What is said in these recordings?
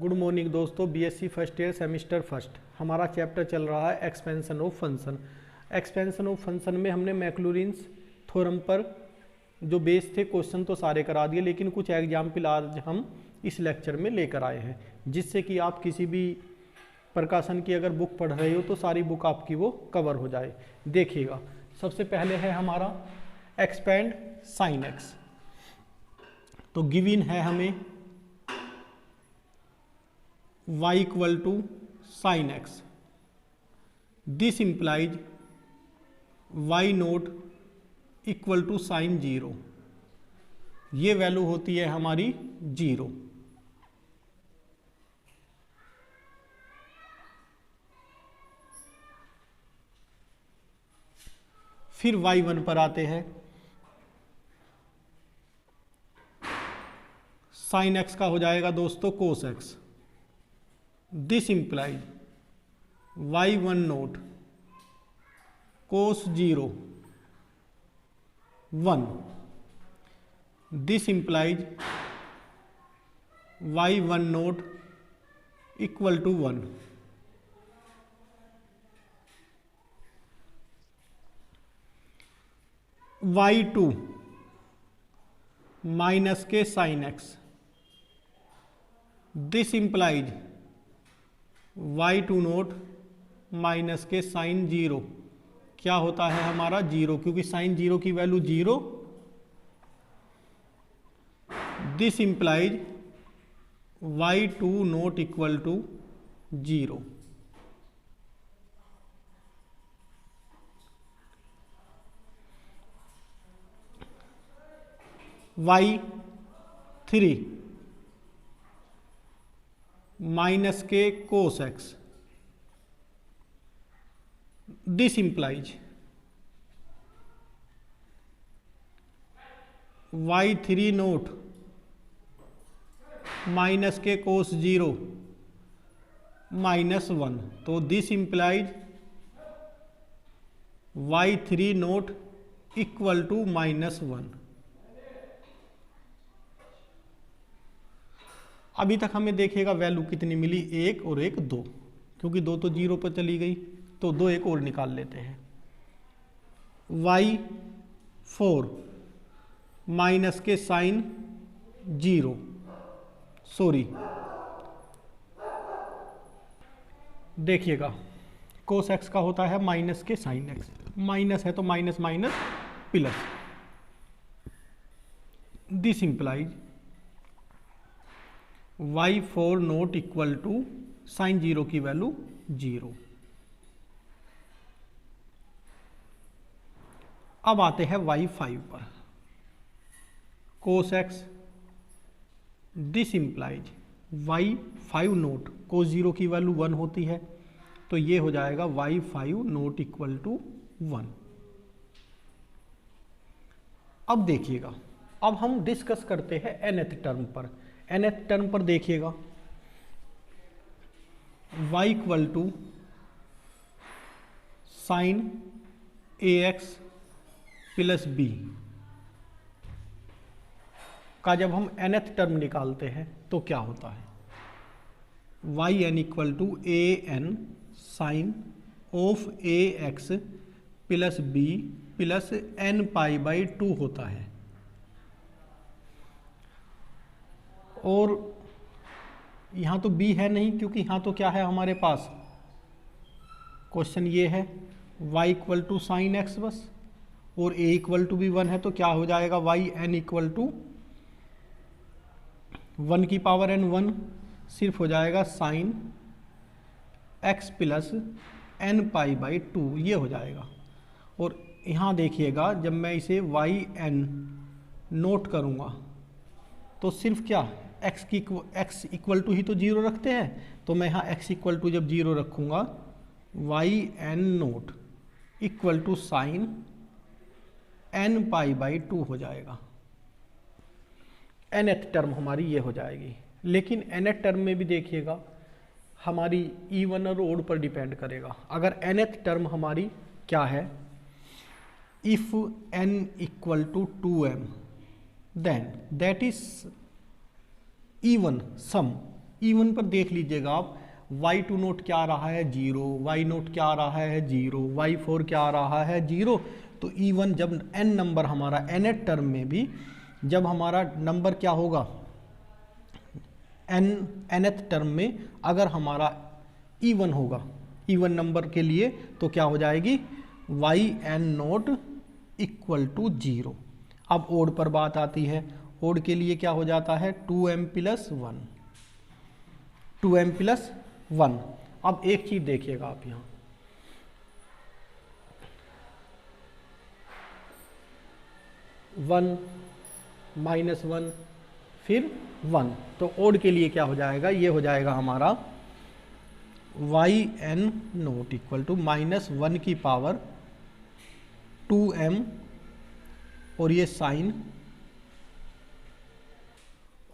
Good morning दोस्तों, BSc first year semester first. हमारा chapter चल रहा है expansion of function. Expansion of function में हमने मैक्लॉरिन्स थ्योरम पर जो बेस थे क्वेश्चन तो सारे करा दिए, लेकिन कुछ एग्जाम्पल आज हम इस लेक्चर में लेकर आए हैं, जिससे कि आप किसी भी प्रकाशन की अगर बुक पढ़ रहे हो तो सारी बुक आपकी वो कवर हो जाए। देखिएगा, सबसे पहले है हमारा एक्सपेंड साइन एक्स। तो गिवन है हमें y equal to sine x. This implies y nought equal to sine zero. ये वैल्यू होती है हमारी जीरो। फिर y1 पर आते हैं। साइन एक्स का हो जाएगा दोस्तों cos x. This implies y1 nought cos zero 1। This implies y1 nought equal to 1। y2 minus K sine x. This implies y2 nought minus K sine zero. क्या होता है हमारा जीरो, क्योंकि साइन जीरो की value zero. This implies y2 nought equal to zero. y3 minus K cos x. This implies y3 nought minus K cos zero -1। तो this implies y3 note equal to -1। अभी तक हमें देखिएगा value कितनी मिली, एक और एक दो, क्योंकि दो तो जीरो पर चली गई, तो दो एक और निकाल लेते हैं। y4 minus K sine zero, sorry देखिएगा कोस एक्स का होता है minus K sine x. Minus है तो minus minus plus. This implies y4 nought equal to sine zero की वैल्यू जीरो। अब आते हैं y5 पर। Cos x. This implies y5 nought cos zero की वैल्यू 1 होती है, तो ये हो जाएगा y5 नोट इक्वल टू 1। अब देखिएगा, अब हम डिस्कस करते हैं nth टर्म पर। nth टर्म पर देखिएगा y equal to sine ax plus b का जब हम nth टर्म निकालते हैं तो क्या होता है, yn equal to an sine of ax plus b plus n pi by 2 होता है। और यहाँ तो b है नहीं, क्योंकि यहाँ तो क्या है हमारे पास, क्वेश्चन ये है y equal to sine x बस, और a इक्वल टू भी 1 है, तो क्या हो जाएगा yn इक्वल टू 1 की पावर n 1 सिर्फ हो जाएगा sine x plus n pi by 2, ये हो जाएगा। और यहाँ देखिएगा जब मैं इसे yn नोट करूँगा तो सिर्फ क्या x इक्वल टू ही तो जीरो रखते हैं, तो मैं यहाँ x इक्वल टू जब जीरो रखूँगा yn nought equal to sine n pi by 2 हो जाएगा। nth टर्म हमारी ये हो जाएगी। लेकिन nth टर्म में भी देखिएगा हमारी इवन और ओड पर डिपेंड करेगा। अगर nth टर्म हमारी क्या है, if n equal to 2m then that is even some even पर देख लीजिएगा आप, y2 नोट क्या आ रहा है 0, y नोट क्या आ रहा है 0, y4 क्या आ रहा है 0। तो इवन जब n नंबर हमारा nth टर्म में भी जब हमारा नंबर क्या होगा nth टर्म में अगर हमारा इवन होगा, इवन नंबर के लिए तो क्या हो जाएगी yn नोट इक्वल टू 0। अब ओड पर बात आती है, ओड के लिए क्या हो जाता है 2m प्लस 1, 2m प्लस 1। अब एक चीज देखिएगा आप यहाँ, 1 माइनस 1 फिर 1, तो ओड के लिए क्या हो जाएगा, ये हो जाएगा हमारा yn नोट इक्वल टू -1 की पावर 2m और ये साइन,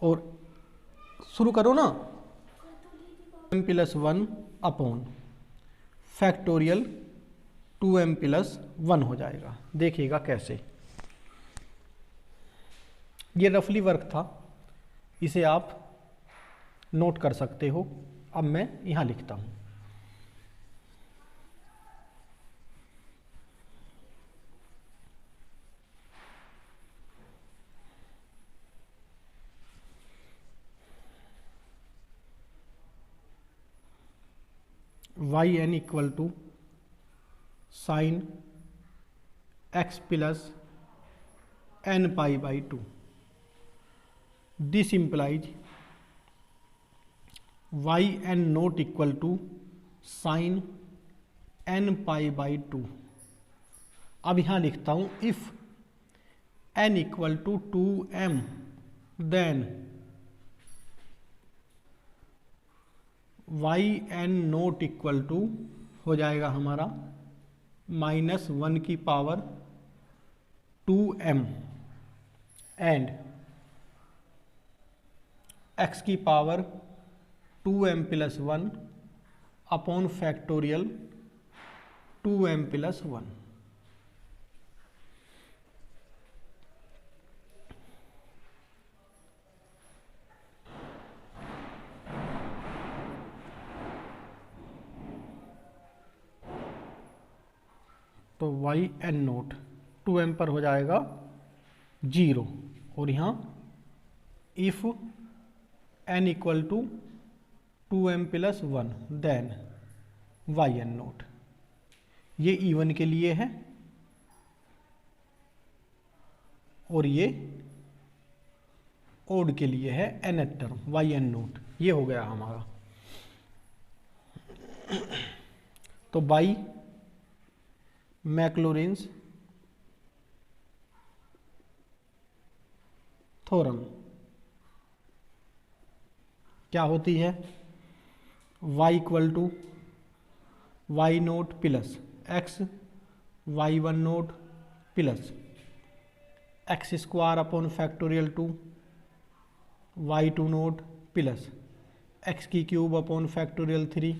और शुरू करो ना, m plus 1 upon factorial 2m plus 1 हो जाएगा। देखिएगा कैसे, ये रफली वर्क था, इसे आप नोट कर सकते हो। अब मैं यहां लिखता हूं, yn equal to sine x plus n pi by 2। This implies yn nought equal to sine n pi by 2। अब यहां लिखता हूं if n equal to 2m then yn nought equal to हो जाएगा हमारा -1 की पावर 2m एंड x की power 2m plus 1 upon factorial 2m plus 1। तो yn नोट 2m पर हो जाएगा 0, और यहाँ if n equal to 2m plus 1 then yn nought, ये इवन के लिए है और ये ओड के लिए है nth टर्म yn नोट। ये हो गया हमारा। तो बाई मैक्लॉरिन्स थ्योरम क्या होती है, y equal to y nought plus x y1 nought plus x square upon factorial 2 y2 nought plus x की cube upon factorial 3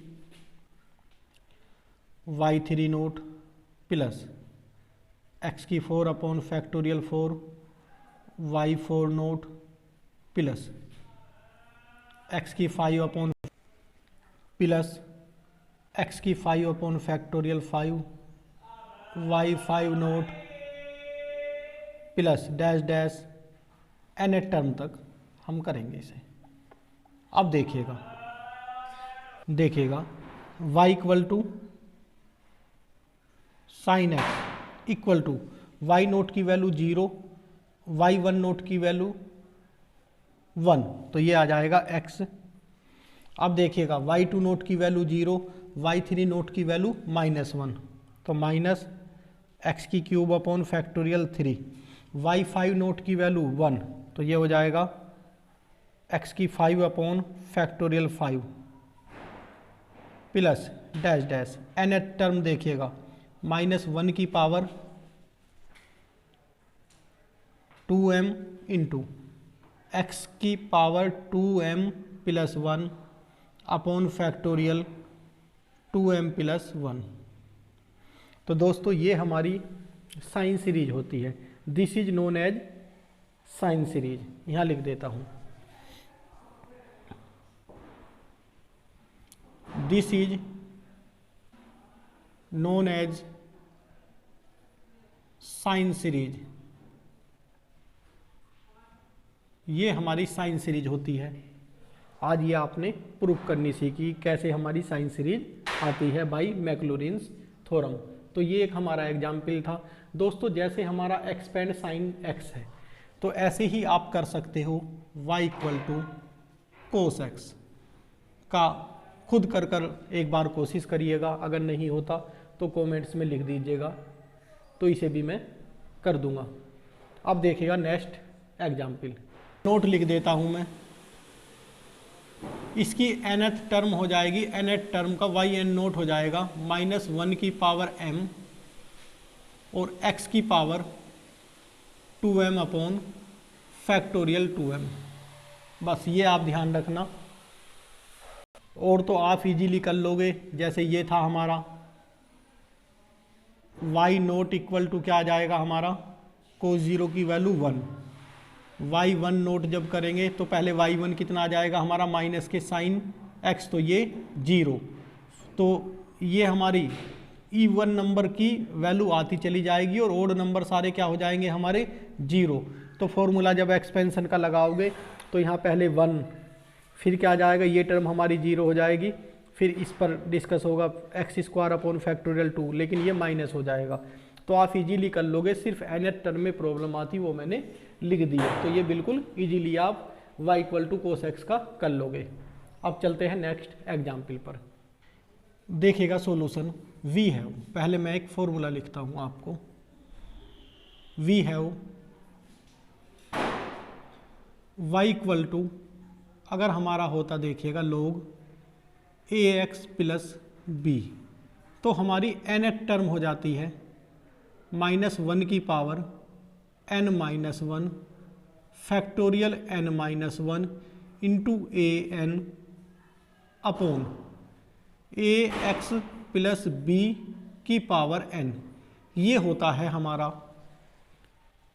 y3 nought plus x की 4 upon factorial 4 y4 nought plus x की 5 upon plus x की 5 upon factorial 5 y5 nought plus dash dash nth term तक हम करेंगे इसे। अब देखिएगा y equal to sine x equal to y note की वैल्यू 0, y1 नोट की वैल्यू 1, तो ये आ जाएगा x। अब देखिएगा y2 नोट की वैल्यू 0, y3 नोट की वैल्यू -1, तो माइनस x की cube upon factorial 3, y5 nought की वैल्यू 1, तो ये हो जाएगा x की 5 upon factorial 5 plus dash dash nth term देखिएगा -1 की पावर 2m इंटू x की power 2m plus 1 upon factorial 2m plus 1। तो दोस्तों ये हमारी साइन सीरीज होती है। This is known as sine series. यहाँ लिख देता हूँ this is known as sine series. ये हमारी साइन सीरीज होती है। आज ये आपने प्रूफ करनी सीखी कैसे हमारी साइन सीरीज आती है बाय मैक्लॉरिन्स थ्योरम। तो ये एक हमारा एग्जाम्पल था दोस्तों। जैसे हमारा एक्सपेंड साइन एक्स है तो ऐसे ही आप कर सकते हो y equal to cos x का खुद कर एक बार कोशिश करिएगा। अगर नहीं होता तो कमेंट्स में लिख दीजिएगा, तो इसे भी मैं कर दूंगा। अब देखिएगा नेक्स्ट एग्जाम्पल। नोट लिख देता हूं मैं। इसकी nth टर्म हो जाएगी, nth टर्म का yn नोट हो जाएगा -1 की पावर m और x की power 2m upon factorial 2m। बस ये आप ध्यान रखना, और तो आप इजीली कर लोगे। जैसे ये था हमारा y नोट इक्वल टू क्या आ जाएगा हमारा, कोस 0 की वैल्यू 1। y1 नोट जब करेंगे तो पहले y1 कितना आ जाएगा हमारा, माइनस के साइन x, तो ये 0। तो ये हमारी E1 नंबर की वैल्यू आती चली जाएगी और ओड नंबर सारे क्या हो जाएंगे हमारे 0। तो फॉर्मूला जब एक्सपेंशन का लगाओगे तो यहाँ पहले 1, फिर क्या आ जाएगा, ये टर्म हमारी 0 हो जाएगी, फिर इस पर डिस्कस होगा x² अपॉन फैक्टोरियल 2, लेकिन ये माइनस हो जाएगा। तो आप इजीली कर लोगे। सिर्फ nth टर्म में प्रॉब्लम आती वो मैंने लिख दी है, तो ये बिल्कुल इजीली आप y equal to cos x का कर लोगे। अब चलते हैं नेक्स्ट एग्जाम्पल पर। देखिएगा सॉल्यूशन वी हैव। पहले मैं एक फॉर्मूला लिखता हूँ आपको। We have y equal to, अगर हमारा होता देखिएगा लोग ax प्लस बी, तो हमारी nth टर्म हो जाती है -1 की power n-1 factorial n-1 into an upon ax plus b की पावर n। ये होता है हमारा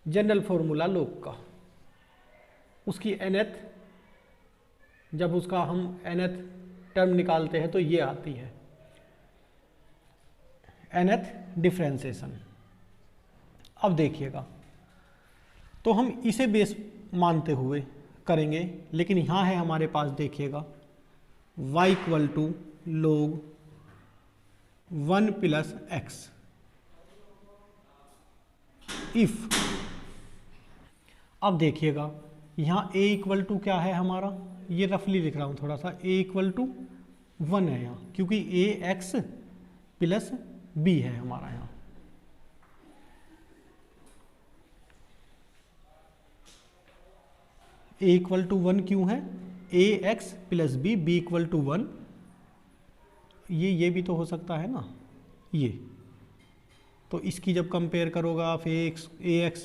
जनरल फॉर्मूला लोग का। उसकी nth, जब उसका हम nth टर्म निकालते हैं तो ये आती है nth डिफरेंशिएशन। अब देखिएगा, तो हम इसे बेस मानते हुए करेंगे, लेकिन यहाँ है हमारे पास देखिएगा y इक्वल टू लोग 1 प्लस एक्स। इफ, अब देखिएगा यहाँ a इक्वल टू क्या है हमारा, ये रफली लिख रहा हूँ थोड़ा सा, a इक्वल टू 1 है यहाँ, क्योंकि a x प्लस b है हमारा यहाँ। a इक्वल टू 1 क्यों है, ax plus b, b equal to 1। ये भी तो हो सकता है ना, ये तो इसकी जब कंपेयर करोगे आप ax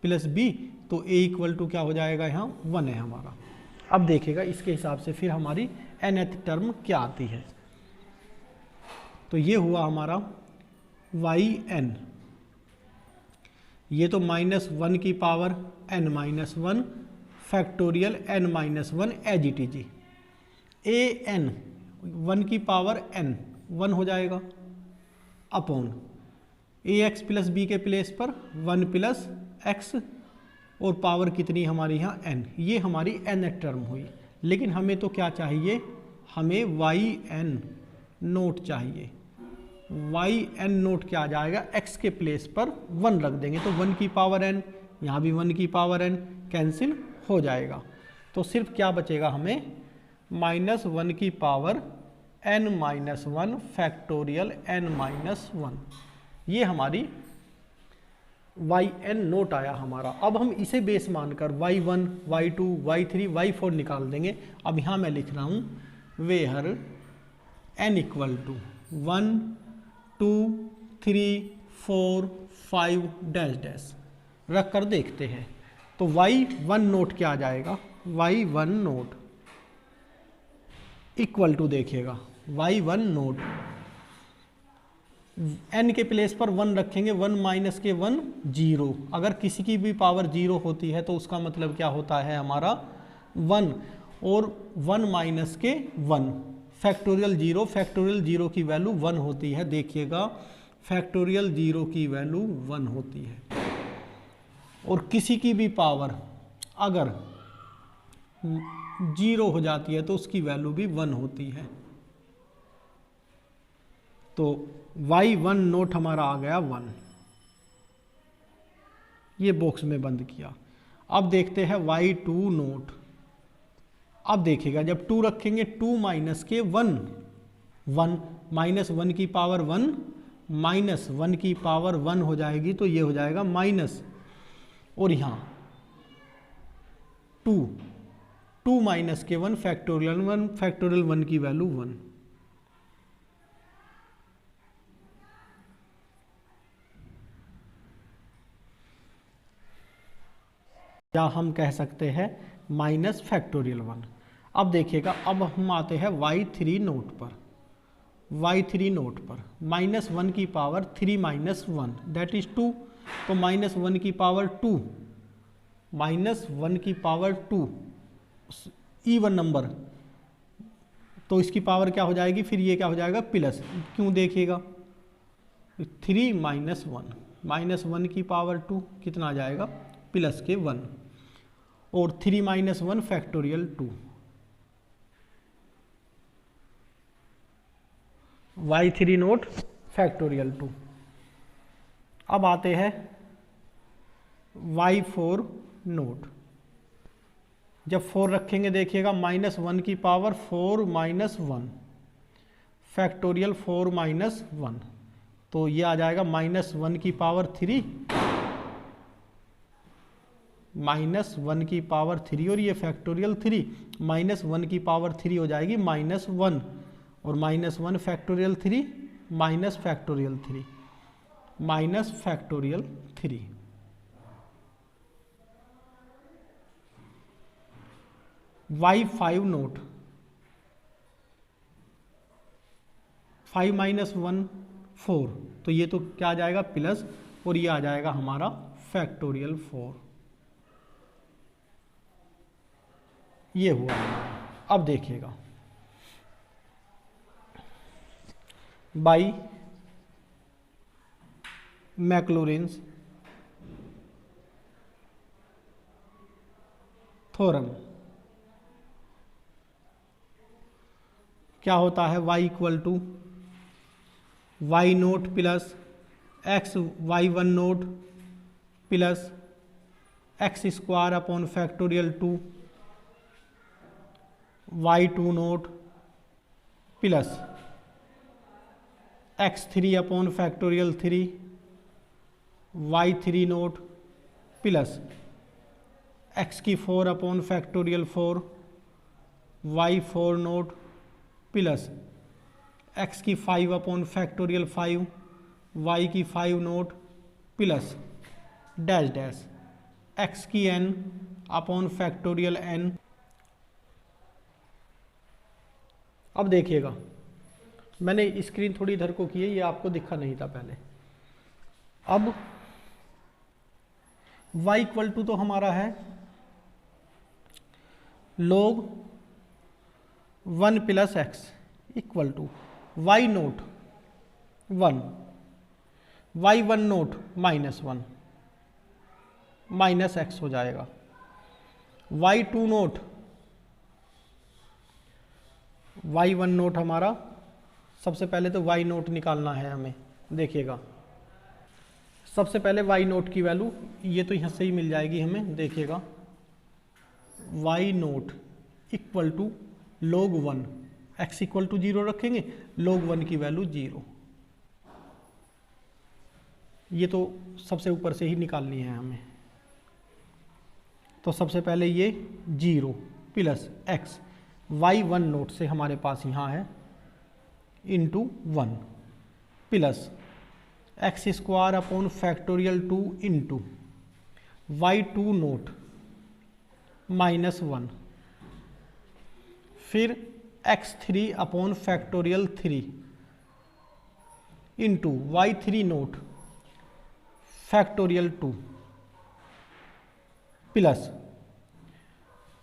प्लस b, तो a इक्वल टू क्या हो जाएगा यहाँ 1 है हमारा। अब देखिएगा इसके हिसाब से फिर हमारी nth टर्म क्या आती है। तो ये हुआ हमारा yn, ये तो -1 की power n-1 factorial n-1 as it is. an 1 की पावर n 1 हो जाएगा अपॉन ax प्लस बी के प्लेस पर 1 प्लस एक्स, और पावर कितनी हमारी यहाँ n। ये हमारी nth टर्म हुई। लेकिन हमें तो क्या चाहिए, हमें yn नोट चाहिए। yn नोट क्या आ जाएगा, x के प्लेस पर 1 रख देंगे तो 1 की पावर n, यहाँ भी 1 की पावर n कैंसिल हो जाएगा। तो सिर्फ क्या बचेगा हमें, -1 की पावर n-1 फैक्टोरियल n-1। ये हमारी yn नोट आया हमारा। अब हम इसे बेस मानकर y1, y2, y3, y4 निकाल देंगे। अब यहाँ मैं लिख रहा हूँ where n equal to 1, 2, 3, 4, 5 dash dash रख कर देखते हैं। तो y1 नोट क्या आ जाएगा, y1 नोट इक्वल टू देखिएगा y1 नोट n के प्लेस पर 1 रखेंगे, 1 माइनस के 1 0। अगर किसी की भी पावर 0 होती है तो उसका मतलब क्या होता है हमारा 1, और 1 माइनस के 1 फैक्टोरियल जीरो की वैल्यू 1 होती है। देखिएगा, फैक्टोरियल जीरो की वैल्यू 1 होती है। और किसी की भी पावर अगर 0 हो जाती है तो उसकी वैल्यू भी 1 होती है। तो y1 नोट हमारा आ गया 1, ये बॉक्स में बंद किया। अब देखते हैं y2 नोट। अब देखिएगा, जब 2 रखेंगे 2 माइनस के 1, 1 माइनस 1 की पावर 1 माइनस 1 की पावर 1 हो जाएगी, तो ये हो जाएगा माइनस। और यहाँ 2 माइनस के 1 फैक्टोरियल 1 की वैल्यू 1। या हम कह सकते हैं माइनस फैक्टोरियल 1। अब देखिएगा, अब हम आते हैं y3 नोट पर। y3 नोट पर माइनस 1 की पावर 3 माइनस 1 दैट इज 2। तो माइनस 1 की पावर 2, माइनस 1 की पावर 2 इवन नंबर, तो इसकी पावर क्या हो जाएगी, फिर ये क्या हो जाएगा प्लस। क्यों, देखिएगा 3 माइनस 1, माइनस 1 की पावर 2 कितना आ जाएगा प्लस के 1, और 3 minus 1 factorial 2। y3 note factorial 2। अब आते हैं y4 नोट। जब 4 रखेंगे, देखिएगा माइनस 1 की पावर 4 माइनस 1 फैक्टोरियल 4 माइनस 1, तो ये आ जाएगा माइनस 1 की पावर 3 माइनस 1 की पावर 3, और ये फैक्टोरियल 3 माइनस 1 की पावर 3 हो जाएगी माइनस 1, और minus 1 factorial 3 minus factorial 3 minus factorial 3। y5 note, 5 minus 1 4, तो ये तो क्या आ जाएगा प्लस, और ये आ जाएगा हमारा फैक्टोरियल 4। ये हुआ। अब देखिएगा, बाई मैक्लॉरिन्स थ्योरम क्या होता है, y equal to y nought plus x y1 nought plus x square upon factorial 2 y2 nought plus x3 upon factorial 3 y3 nought plus x की 4 upon factorial 4 y4 nought plus x की 5 upon factorial 5 y की 5 nought plus dash dash x की n upon factorial n। अब देखिएगा, मैंने screen थोड़ी इधर को की है, ये आपको दिखा नहीं था पहले। अब y इक्वल टू तो हमारा है log 1 plus x equal to y nought 1 y1 nought minus 1 minus x हो जाएगा। y2 नोट y1 नोट हमारा, सबसे पहले तो y नोट निकालना है हमें। देखिएगा, सबसे पहले y नोट की वैल्यू ये तो यहाँ से ही मिल जाएगी हमें। देखिएगा y nought equal to log 1, x equal to 0 रखेंगे, log 1 की वैल्यू 0, ये तो सबसे ऊपर से ही निकालनी है हमें। तो सबसे पहले ये 0 प्लस x y1 नोट से हमारे पास यहाँ है into 1 plus x square upon factorial 2 into y2 nought minus 1, फिर x3 upon factorial 3 into y3 note factorial 2 plus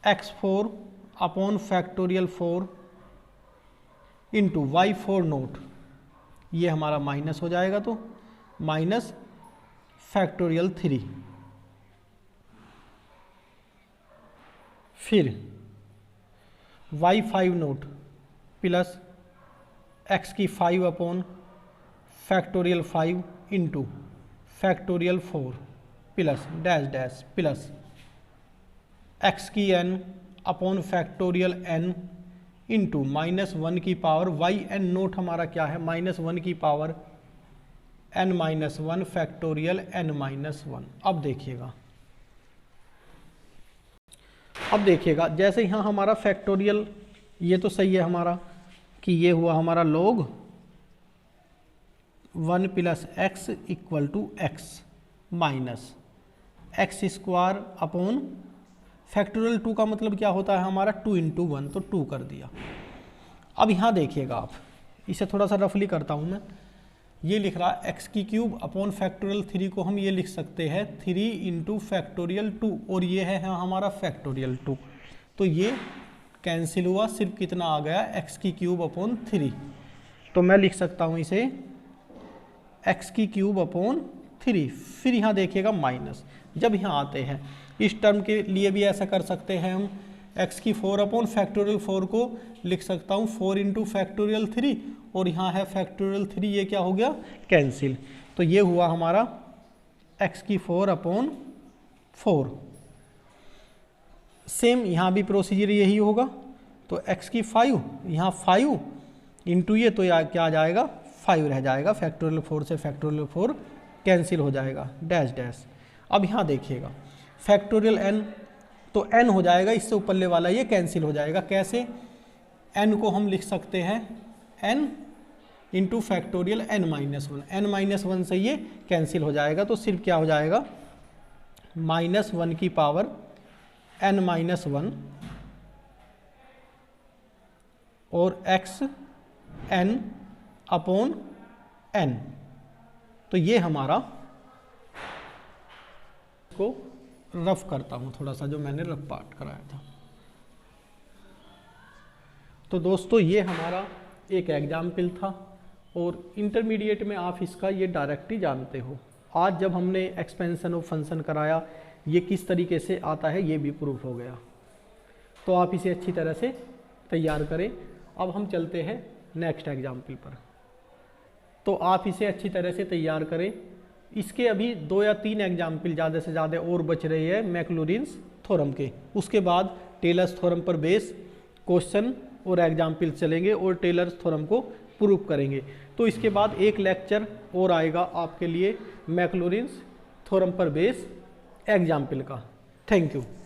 x4 upon factorial 4 into y4 note, ये हमारा माइनस हो जाएगा, तो माइनस फैक्टोरियल 3, फिर y5 नोट प्लस x की 5 upon factorial 5 into factorial 4 plus dash dash plus x की n upon factorial n into -1 की power yn note हमारा क्या है, -1 की पावर n-1 फैक्टोरियल n-1। अब देखिएगा जैसे यहाँ हमारा फैक्टोरियल, ये तो सही है हमारा कि ये हुआ हमारा log 1 plus x equal to x minus x square upon factorial 2 का मतलब क्या होता है हमारा 2 इंटू 1, तो 2 कर दिया। अब यहाँ देखिएगा आप, इसे थोड़ा सा रफली करता हूँ मैं, ये लिख रहा है एक्स की क्यूब अपॉन फैक्टोरियल 3 को हम ये लिख सकते हैं 3 इंटू फैक्टोरियल 2, और ये है हमारा फैक्टोरियल 2, तो ये कैंसिल हुआ, सिर्फ कितना आ गया एक्स की क्यूब अपॉन 3, तो मैं लिख सकता हूँ इसे एक्स की क्यूब अपॉन 3, फिर यहाँ देखिएगा माइनस, जब यहाँ आते हैं इस टर्म के लिए भी ऐसा कर सकते हैं हम, एक्स की 4 अपॉन फैक्टोरियल 4 को लिख सकता हूँ 4 इंटू फैक्टोरियल 3, और यहाँ है फैक्टोरियल 3, ये क्या हो गया कैंसिल, तो ये हुआ हमारा एक्स की 4 अपॉन 4। सेम यहाँ भी प्रोसीजर यही होगा, तो एक्स की 5, यहाँ 5 इंटू ये, तो क्या आ जाएगा 5 रह जाएगा, फैक्टोरियल 4 से फैक्टोरियल 4 कैंसिल हो जाएगा, डैश डैश। अब यहाँ देखिएगा फैक्टोरियल n, तो n हो जाएगा, इससे ऊपरले वाला ये कैंसिल हो जाएगा, कैसे, n को हम लिख सकते हैं n इंटू फैक्टोरियल n-1 से ये कैंसिल हो जाएगा, तो सिर्फ क्या हो जाएगा -1 की पावर n-1 और x n अपॉन n, तो ये हमारा, को रफ करता हूँ थोड़ा सा, जो मैंने रफ पार्ट कराया था। तो दोस्तों ये हमारा एक एग्जाम्पल था, और इंटरमीडिएट में आप इसका ये डायरेक्ट ही जानते हो। आज जब हमने एक्सपेंशन ऑफ फंक्शन कराया, ये किस तरीके से आता है ये भी प्रूफ हो गया, तो आप इसे अच्छी तरह से तैयार करें। अब हम चलते हैं नेक्स्ट एग्जाम्पल पर, तो आप इसे अच्छी तरह से तैयार करें। इसके अभी 2 या 3 एग्जाम्पल ज़्यादा से ज़्यादा और बच रहे हैं मैक्लॉरिन्स थ्योरम के, उसके बाद टेलर्स थ्योरम पर बेस क्वेश्चन और एग्जाम्पल चलेंगे और टेलर्स थ्योरम को प्रूव करेंगे। तो इसके बाद एक लेक्चर और आएगा आपके लिए मैक्लॉरिन्स थ्योरम पर बेस एग्जाम्पल का। Thank you.